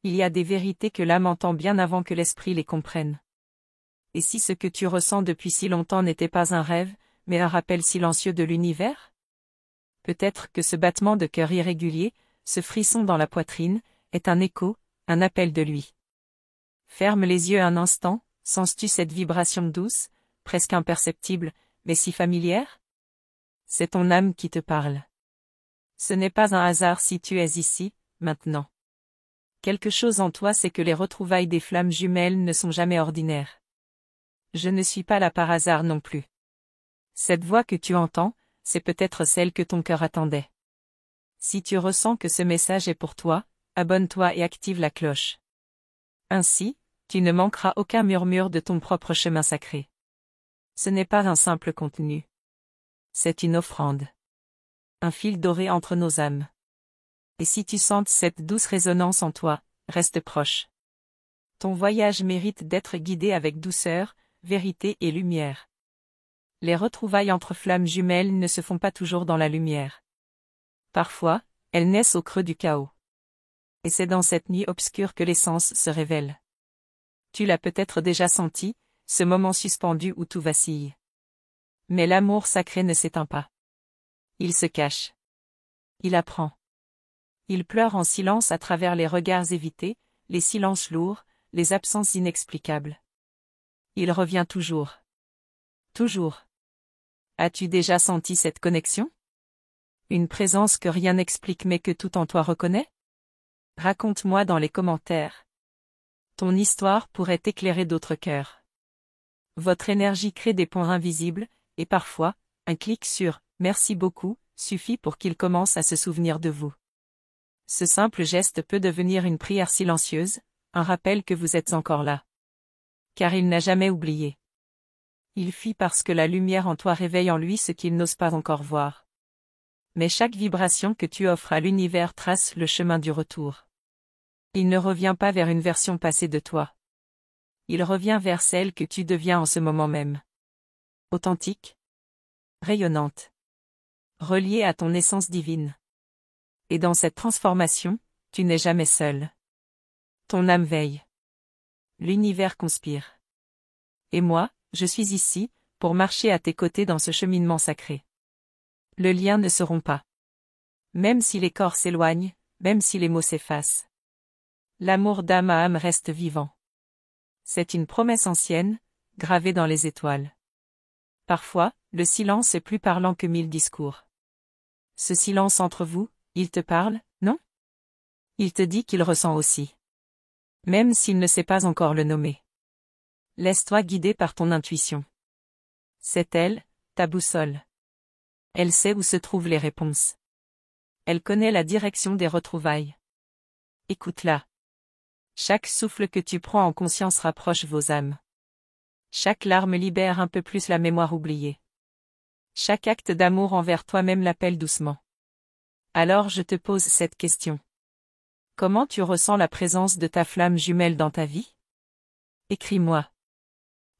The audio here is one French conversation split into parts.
Il y a des vérités que l'âme entend bien avant que l'esprit les comprenne. Et si ce que tu ressens depuis si longtemps n'était pas un rêve, mais un rappel silencieux de l'univers? Peut-être que ce battement de cœur irrégulier, ce frisson dans la poitrine, est un écho, un appel de lui. Ferme les yeux un instant, sens-tu cette vibration douce, presque imperceptible, mais si familière? C'est ton âme qui te parle. Ce n'est pas un hasard si tu es ici, maintenant. Quelque chose en toi sait que les retrouvailles des flammes jumelles ne sont jamais ordinaires. Je ne suis pas là par hasard non plus. Cette voix que tu entends, c'est peut-être celle que ton cœur attendait. Si tu ressens que ce message est pour toi, abonne-toi et active la cloche. Ainsi, tu ne manqueras aucun murmure de ton propre chemin sacré. Ce n'est pas un simple contenu. C'est une offrande. Un fil doré entre nos âmes. Et si tu sens cette douce résonance en toi, reste proche. Ton voyage mérite d'être guidé avec douceur, vérité et lumière. Les retrouvailles entre flammes jumelles ne se font pas toujours dans la lumière. Parfois, elles naissent au creux du chaos. Et c'est dans cette nuit obscure que l'essence se révèle. Tu l'as peut-être déjà senti, ce moment suspendu où tout vacille. Mais l'amour sacré ne s'éteint pas. Il se cache. Il apprend. Il pleure en silence à travers les regards évités, les silences lourds, les absences inexplicables. Il revient toujours. Toujours. As-tu déjà senti cette connexion? Une présence que rien n'explique mais que tout en toi reconnaît? Raconte-moi dans les commentaires. Ton histoire pourrait éclairer d'autres cœurs. Votre énergie crée des ponts invisibles, et parfois, un clic sur « Merci beaucoup » suffit pour qu'il commence à se souvenir de vous. Ce simple geste peut devenir une prière silencieuse, un rappel que vous êtes encore là. Car il n'a jamais oublié. Il fuit parce que la lumière en toi réveille en lui ce qu'il n'ose pas encore voir. Mais chaque vibration que tu offres à l'univers trace le chemin du retour. Il ne revient pas vers une version passée de toi. Il revient vers celle que tu deviens en ce moment même. Authentique. Rayonnante. Reliée à ton essence divine. Et dans cette transformation, tu n'es jamais seul. Ton âme veille. L'univers conspire. Et moi, je suis ici, pour marcher à tes côtés dans ce cheminement sacré. Le lien ne se rompt pas. Même si les corps s'éloignent, même si les mots s'effacent. L'amour d'âme à âme reste vivant. C'est une promesse ancienne, gravée dans les étoiles. Parfois, le silence est plus parlant que 1000 discours. Ce silence entre vous, il te parle, non? Il te dit qu'il ressent aussi. Même s'il ne sait pas encore le nommer. Laisse-toi guider par ton intuition. C'est elle, ta boussole. Elle sait où se trouvent les réponses. Elle connaît la direction des retrouvailles. Écoute-la. Chaque souffle que tu prends en conscience rapproche vos âmes. Chaque larme libère un peu plus la mémoire oubliée. Chaque acte d'amour envers toi-même l'appelle doucement. Alors je te pose cette question. Comment tu ressens la présence de ta flamme jumelle dans ta vie? Écris-moi.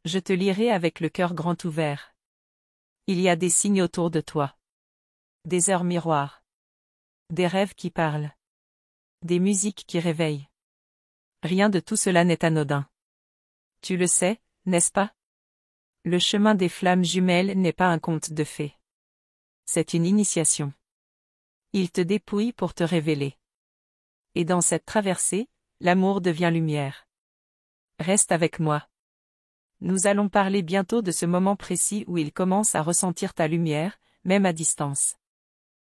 Je te lirai avec le cœur grand ouvert. Il y a des signes autour de toi. Des heures miroirs. Des rêves qui parlent. Des musiques qui réveillent. Rien de tout cela n'est anodin. Tu le sais, n'est-ce pas? Le chemin des flammes jumelles n'est pas un conte de fées. C'est une initiation. Il te dépouille pour te révéler. Et dans cette traversée, l'amour devient lumière. Reste avec moi. Nous allons parler bientôt de ce moment précis où il commence à ressentir ta lumière, même à distance.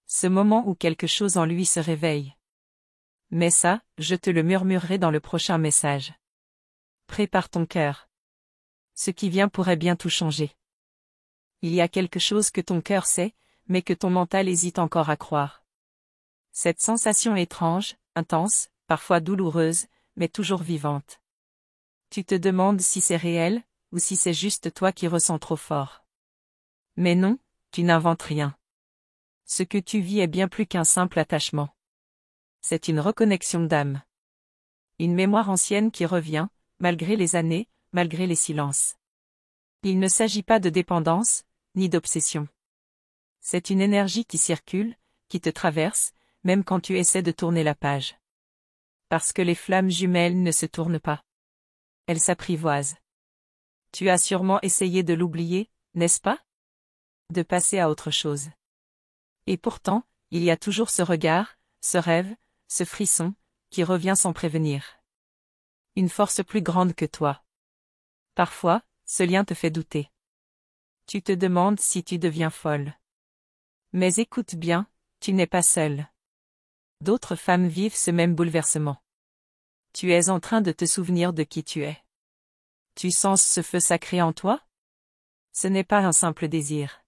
Ce moment où quelque chose en lui se réveille. Mais ça, je te le murmurerai dans le prochain message. Prépare ton cœur. Ce qui vient pourrait bien tout changer. Il y a quelque chose que ton cœur sait, mais que ton mental hésite encore à croire. Cette sensation étrange, intense, parfois douloureuse, mais toujours vivante. Tu te demandes si c'est réel, ou si c'est juste toi qui ressens trop fort. Mais non, tu n'inventes rien. Ce que tu vis est bien plus qu'un simple attachement. C'est une reconnexion d'âme. Une mémoire ancienne qui revient, malgré les années, malgré les silences. Il ne s'agit pas de dépendance, ni d'obsession. C'est une énergie qui circule, qui te traverse, même quand tu essaies de tourner la page. Parce que les flammes jumelles ne se tournent pas. Elles s'apprivoisent. Tu as sûrement essayé de l'oublier, n'est-ce pas? De passer à autre chose. Et pourtant, il y a toujours ce regard, ce rêve, ce frisson, qui revient sans prévenir. Une force plus grande que toi. Parfois, ce lien te fait douter. Tu te demandes si tu deviens folle. Mais écoute bien, tu n'es pas seule. D'autres femmes vivent ce même bouleversement. Tu es en train de te souvenir de qui tu es. Tu sens ce feu sacré en toi? Ce n'est pas un simple désir.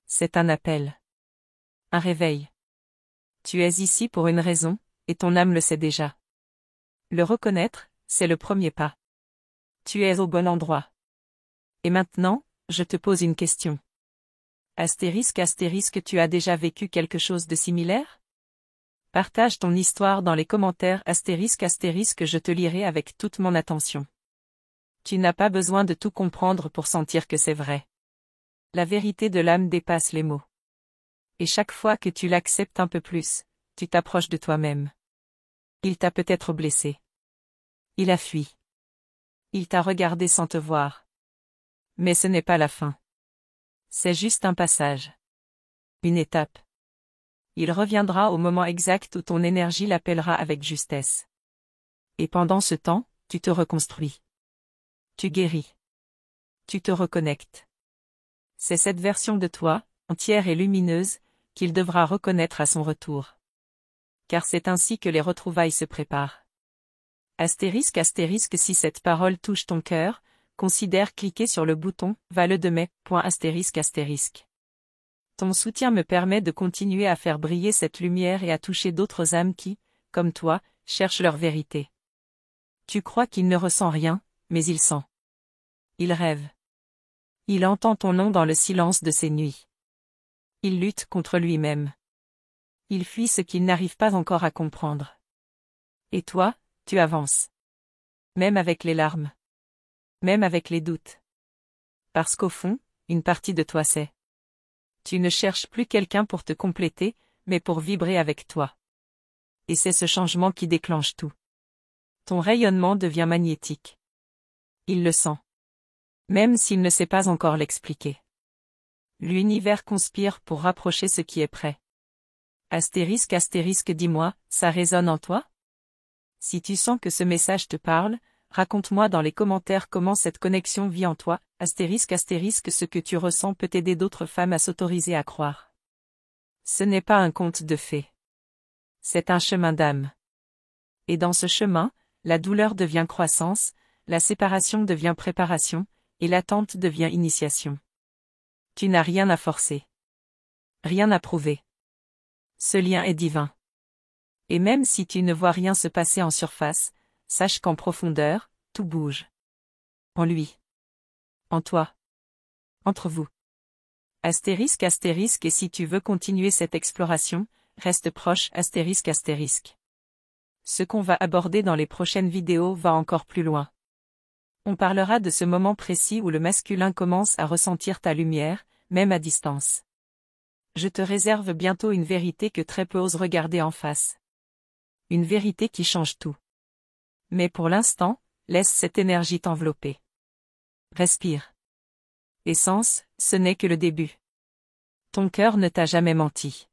C'est un appel. Un réveil. Tu es ici pour une raison, et ton âme le sait déjà. Le reconnaître, c'est le premier pas. Tu es au bon endroit. Et maintenant, je te pose une question. Astérisque, tu as déjà vécu quelque chose de similaire? Partage ton histoire dans les commentaires astérisque, je te lirai avec toute mon attention. Tu n'as pas besoin de tout comprendre pour sentir que c'est vrai. La vérité de l'âme dépasse les mots. Et chaque fois que tu l'acceptes un peu plus, tu t'approches de toi-même. Il t'a peut-être blessé. Il a fui. Il t'a regardé sans te voir. Mais ce n'est pas la fin. C'est juste un passage. Une étape. Il reviendra au moment exact où ton énergie l'appellera avec justesse. Et pendant ce temps, tu te reconstruis. Tu guéris. Tu te reconnectes. C'est cette version de toi, entière et lumineuse, qu'il devra reconnaître à son retour. Car c'est ainsi que les retrouvailles se préparent. Astérisque, si cette parole touche ton cœur, considère cliquer sur le bouton « Vale de mai ». Ton soutien me permet de continuer à faire briller cette lumière et à toucher d'autres âmes qui, comme toi, cherchent leur vérité. Tu crois qu'il ne ressent rien, mais il sent. Il rêve. Il entend ton nom dans le silence de ses nuits. Il lutte contre lui-même. Il fuit ce qu'il n'arrive pas encore à comprendre. Et toi, tu avances. Même avec les larmes. Même avec les doutes. Parce qu'au fond, une partie de toi sait. Tu ne cherches plus quelqu'un pour te compléter, mais pour vibrer avec toi. Et c'est ce changement qui déclenche tout. Ton rayonnement devient magnétique. Il le sent. Même s'il ne sait pas encore l'expliquer. L'univers conspire pour rapprocher ce qui est prêt. Astérisque, dis-moi, ça résonne en toi? Si tu sens que ce message te parle, raconte-moi dans les commentaires comment cette connexion vit en toi. Astérisque, ce que tu ressens peut aider d'autres femmes à s'autoriser à croire. Ce n'est pas un conte de fées. C'est un chemin d'âme. Et dans ce chemin, la douleur devient croissance, la séparation devient préparation, et l'attente devient initiation. Tu n'as rien à forcer. Rien à prouver. Ce lien est divin. Et même si tu ne vois rien se passer en surface, sache qu'en profondeur, tout bouge. En lui. En toi. Entre vous. Astérisque, et si tu veux continuer cette exploration, reste proche, astérisque. Ce qu'on va aborder dans les prochaines vidéos va encore plus loin. On parlera de ce moment précis où le masculin commence à ressentir ta lumière, même à distance. Je te réserve bientôt une vérité que très peu osent regarder en face. Une vérité qui change tout. Mais pour l'instant, laisse cette énergie t'envelopper. Respire. Essence, ce n'est que le début. Ton cœur ne t'a jamais menti.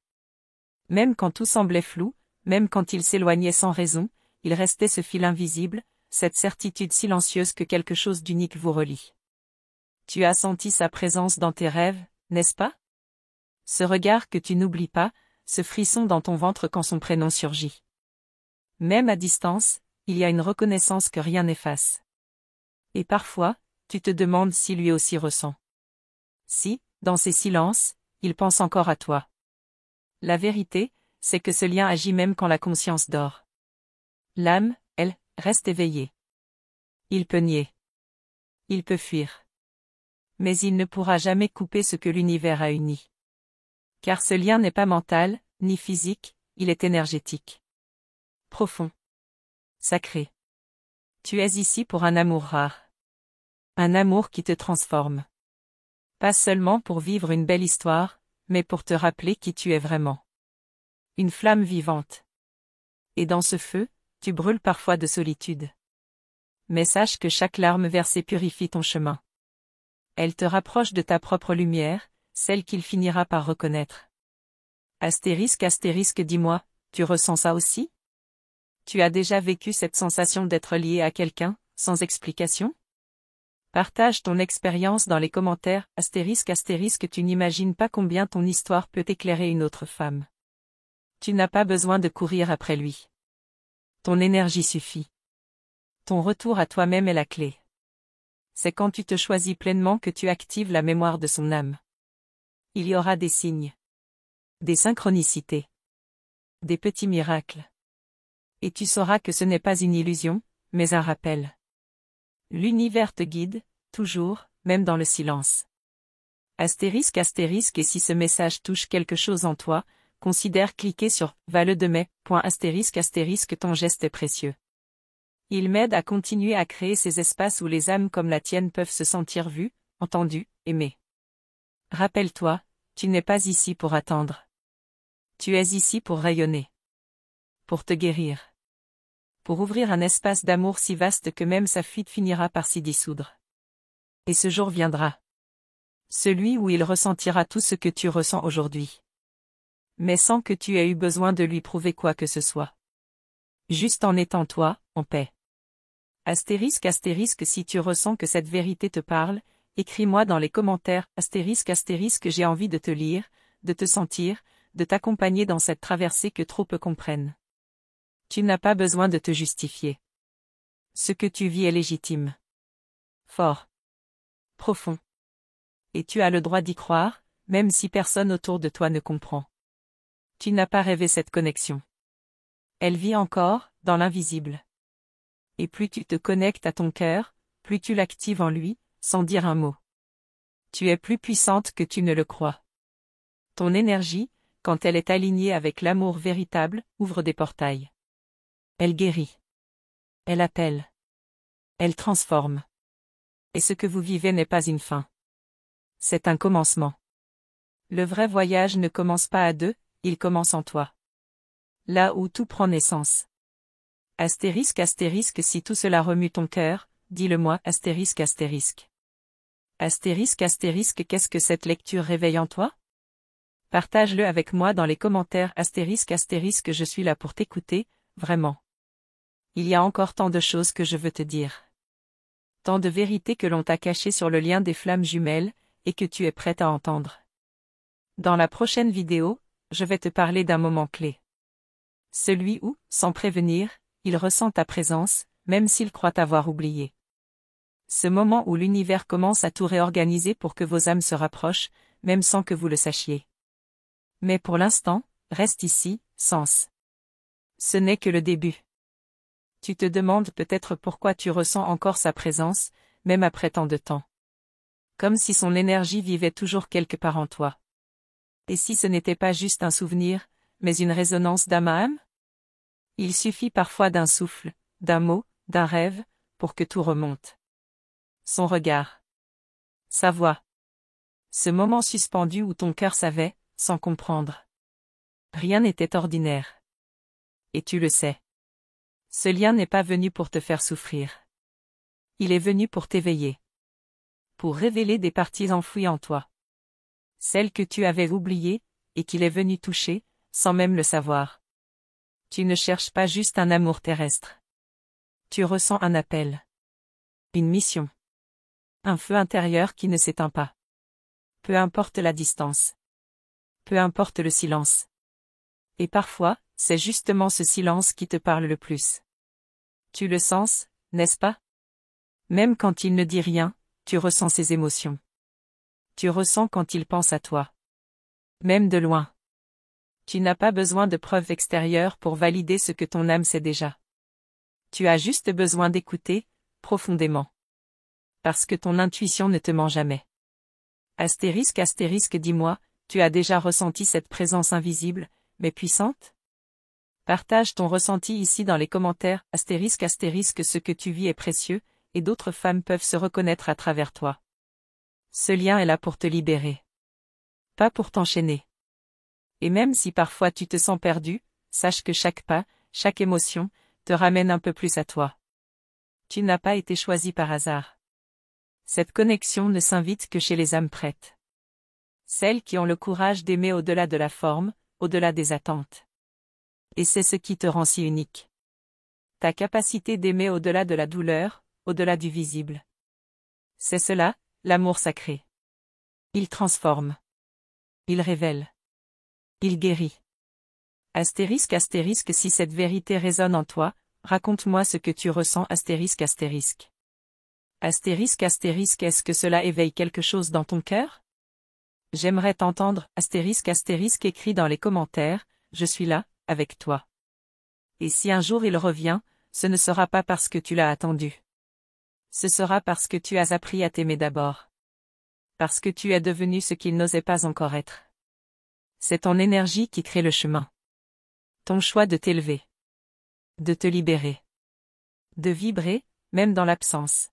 Même quand tout semblait flou, même quand il s'éloignait sans raison, il restait ce fil invisible, cette certitude silencieuse que quelque chose d'unique vous relie. Tu as senti sa présence dans tes rêves, n'est-ce pas? Ce regard que tu n'oublies pas, ce frisson dans ton ventre quand son prénom surgit. Même à distance, il y a une reconnaissance que rien n'efface. Et parfois, tu te demandes si lui aussi ressent. Si, dans ses silences, il pense encore à toi. La vérité, c'est que ce lien agit même quand la conscience dort. L'âme, elle, reste éveillée. Il peut nier. Il peut fuir. Mais il ne pourra jamais couper ce que l'univers a uni. Car ce lien n'est pas mental, ni physique, il est énergétique. Profond. Sacré. Tu es ici pour un amour rare. Un amour qui te transforme. Pas seulement pour vivre une belle histoire, mais pour te rappeler qui tu es vraiment. Une flamme vivante. Et dans ce feu, Tu brûles parfois de solitude. Mais sache que chaque larme versée purifie ton chemin. Elle te rapproche de ta propre lumière, celle qu'il finira par reconnaître. Astérisque, dis-moi, tu ressens ça aussi? Tu as déjà vécu cette sensation d'être lié à quelqu'un, sans explication? Partage ton expérience dans les commentaires, tu n'imagines pas combien ton histoire peut éclairer une autre femme. Tu n'as pas besoin de courir après lui. Ton énergie suffit. Ton retour à toi-même est la clé. C'est quand tu te choisis pleinement que tu actives la mémoire de son âme. Il y aura des signes. Des synchronicités. Des petits miracles. Et tu sauras que ce n'est pas une illusion, mais un rappel. L'univers te guide, toujours, même dans le silence. Astérisque, et si ce message touche quelque chose en toi, considère cliquer sur « Va le de mai », ton geste est précieux. Il m'aide à continuer à créer ces espaces où les âmes comme la tienne peuvent se sentir vues, entendues, aimées. Rappelle-toi, tu n'es pas ici pour attendre. Tu es ici pour rayonner. Pour te guérir. Pour ouvrir un espace d'amour si vaste que même sa fuite finira par s'y dissoudre. Et ce jour viendra. Celui où il ressentira tout ce que tu ressens aujourd'hui. Mais sans que tu aies eu besoin de lui prouver quoi que ce soit. Juste en étant toi, en paix. Astérisque, si tu ressens que cette vérité te parle, écris-moi dans les commentaires, j'ai envie de te lire, de te sentir, de t'accompagner dans cette traversée que trop peu comprennent. Tu n'as pas besoin de te justifier. Ce que tu vis est légitime. Fort. Profond. Et tu as le droit d'y croire, même si personne autour de toi ne comprend. Tu n'as pas rêvé cette connexion. Elle vit encore, dans l'invisible. Et plus tu te connectes à ton cœur, plus tu l'actives en lui, sans dire un mot. Tu es plus puissante que tu ne le crois. Ton énergie, quand elle est alignée avec l'amour véritable, ouvre des portails. Elle guérit. Elle appelle. Elle transforme. Et ce que vous vivez n'est pas une fin. C'est un commencement. Le vrai voyage ne commence pas à deux, il commence en toi. Là où tout prend naissance. Astérisque, si tout cela remue ton cœur, dis-le-moi, astérisque. Qu'est-ce que cette lecture réveille en toi? Partage-le avec moi dans les commentaires, je suis là pour t'écouter, vraiment. Il y a encore tant de choses que je veux te dire. Tant de vérités que l'on t'a cachées sur le lien des flammes jumelles, et que tu es prête à entendre. Dans la prochaine vidéo, je vais te parler d'un moment clé. Celui où, sans prévenir, il ressent ta présence, même s'il croit t'avoir oublié. Ce moment où l'univers commence à tout réorganiser pour que vos âmes se rapprochent, même sans que vous le sachiez. Mais pour l'instant, reste ici, Sens. Ce n'est que le début. Tu te demandes peut-être pourquoi tu ressens encore sa présence, même après tant de temps. Comme si son énergie vivait toujours quelque part en toi. Et si ce n'était pas juste un souvenir, mais une résonance d'âme à âme? Il suffit parfois d'un souffle, d'un mot, d'un rêve, pour que tout remonte. Son regard. Sa voix. Ce moment suspendu où ton cœur savait, sans comprendre. Rien n'était ordinaire. Et tu le sais. Ce lien n'est pas venu pour te faire souffrir. Il est venu pour t'éveiller. Pour révéler des parties enfouies en toi. Celles que tu avais oubliées, et qu'il est venu toucher, sans même le savoir. Tu ne cherches pas juste un amour terrestre. Tu ressens un appel. Une mission. Un feu intérieur qui ne s'éteint pas. Peu importe la distance. Peu importe le silence. Et parfois, c'est justement ce silence qui te parle le plus. Tu le sens, n'est-ce pas? Même quand il ne dit rien, tu ressens ses émotions. Tu ressens quand il pense à toi. Même de loin. Tu n'as pas besoin de preuves extérieures pour valider ce que ton âme sait déjà. Tu as juste besoin d'écouter, profondément. Parce que ton intuition ne te ment jamais. Astérisque, dis-moi, tu as déjà ressenti cette présence invisible, mais puissante? Partage ton ressenti ici dans les commentaires, ce que tu vis est précieux, et d'autres femmes peuvent se reconnaître à travers toi. Ce lien est là pour te libérer. Pas pour t'enchaîner. Et même si parfois tu te sens perdu, sache que chaque pas, chaque émotion, te ramène un peu plus à toi. Tu n'as pas été choisi par hasard. Cette connexion ne s'invite que chez les âmes prêtes. Celles qui ont le courage d'aimer au-delà de la forme, au-delà des attentes. Et c'est ce qui te rend si unique. Ta capacité d'aimer au-delà de la douleur, au-delà du visible. C'est cela, l'amour sacré. Il transforme. Il révèle. Il guérit. Astérisque astérisque si cette vérité résonne en toi, raconte-moi ce que tu ressens astérisque astérisque. Astérisque astérisque est-ce que cela éveille quelque chose dans ton cœur? J'aimerais t'entendre, astérisque astérisque écrit dans les commentaires, je suis là, avec toi. Et si un jour il revient, ce ne sera pas parce que tu l'as attendu. Ce sera parce que tu as appris à t'aimer d'abord. Parce que tu es devenu ce qu'il n'osait pas encore être. C'est ton énergie qui crée le chemin. Ton choix de t'élever. De te libérer. De vibrer, même dans l'absence.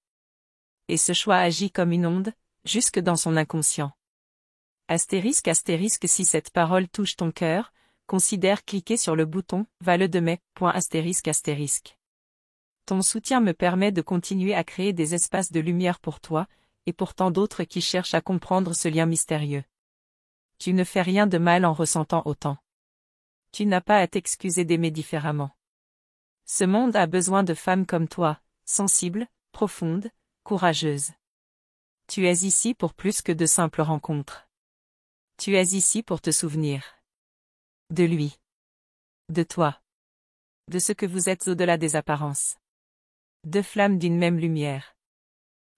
Et ce choix agit comme une onde, jusque dans son inconscient. Astérisque astérisque si cette parole touche ton cœur, considère cliquer sur le bouton « Va le de mai » astérisque astérisque. Ton soutien me permet de continuer à créer des espaces de lumière pour toi, et pour tant d'autres qui cherchent à comprendre ce lien mystérieux. Tu ne fais rien de mal en ressentant autant. Tu n'as pas à t'excuser d'aimer différemment. Ce monde a besoin de femmes comme toi, sensibles, profondes, courageuses. Tu es ici pour plus que de simples rencontres. Tu es ici pour te souvenir. De lui. De toi. De ce que vous êtes au-delà des apparences. Deux flammes d'une même lumière.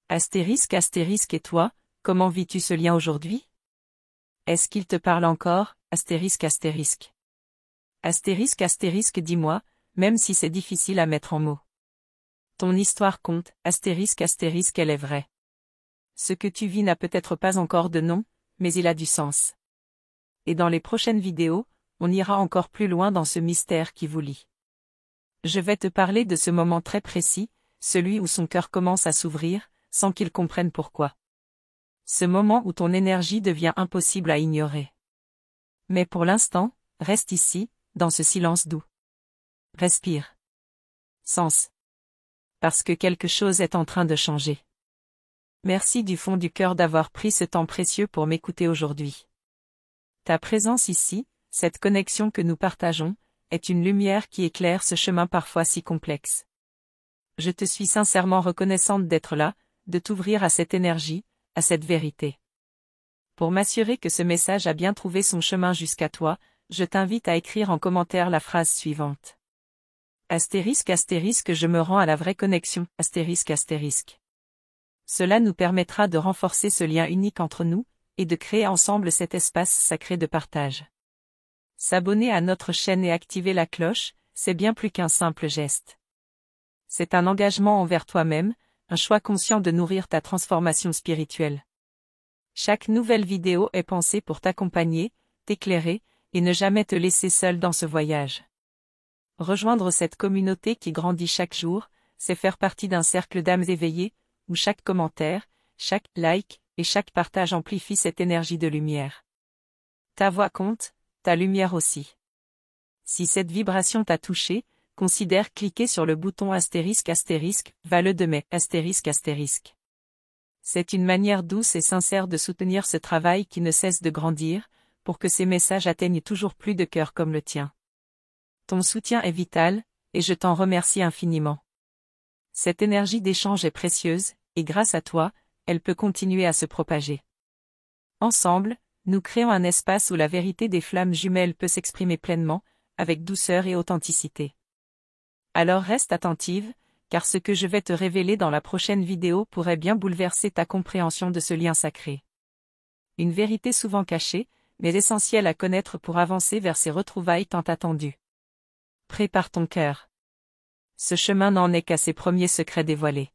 Astérisque astérisque et toi, comment vis-tu ce lien aujourd'hui? Est-ce qu'il te parle encore, astérisque astérisque? Astérisque astérisque dis-moi, même si c'est difficile à mettre en mots. Ton histoire compte, astérisque astérisque elle est vraie. Ce que tu vis n'a peut-être pas encore de nom, mais il a du sens. Et dans les prochaines vidéos, on ira encore plus loin dans ce mystère qui vous lie. Je vais te parler de ce moment très précis, celui où son cœur commence à s'ouvrir, sans qu'il comprenne pourquoi. Ce moment où ton énergie devient impossible à ignorer. Mais pour l'instant, reste ici, dans ce silence doux. Respire. Sens. Parce que quelque chose est en train de changer. Merci du fond du cœur d'avoir pris ce temps précieux pour m'écouter aujourd'hui. Ta présence ici, cette connexion que nous partageons, est une lumière qui éclaire ce chemin parfois si complexe. Je te suis sincèrement reconnaissante d'être là, de t'ouvrir à cette énergie, à cette vérité. Pour m'assurer que ce message a bien trouvé son chemin jusqu'à toi, je t'invite à écrire en commentaire la phrase suivante. Astérisque astérisque je me rends à la vraie connexion, astérisque astérisque. Cela nous permettra de renforcer ce lien unique entre nous, et de créer ensemble cet espace sacré de partage. S'abonner à notre chaîne et activer la cloche, c'est bien plus qu'un simple geste. C'est un engagement envers toi-même, un choix conscient de nourrir ta transformation spirituelle. Chaque nouvelle vidéo est pensée pour t'accompagner, t'éclairer, et ne jamais te laisser seul dans ce voyage. Rejoindre cette communauté qui grandit chaque jour, c'est faire partie d'un cercle d'âmes éveillées, où chaque commentaire, chaque like et chaque partage amplifie cette énergie de lumière. Ta voix compte, ta lumière aussi. Si cette vibration t'a touché, considère cliquer sur le bouton astérisque astérisque, va le de mai, astérisque astérisque. C'est une manière douce et sincère de soutenir ce travail qui ne cesse de grandir, pour que ces messages atteignent toujours plus de cœurs comme le tien. Ton soutien est vital, et je t'en remercie infiniment. Cette énergie d'échange est précieuse, et grâce à toi, elle peut continuer à se propager. Ensemble, nous créons un espace où la vérité des flammes jumelles peut s'exprimer pleinement, avec douceur et authenticité. Alors reste attentive, car ce que je vais te révéler dans la prochaine vidéo pourrait bien bouleverser ta compréhension de ce lien sacré. Une vérité souvent cachée, mais essentielle à connaître pour avancer vers ces retrouvailles tant attendues. Prépare ton cœur. Ce chemin n'en est qu'à ses premiers secrets dévoilés.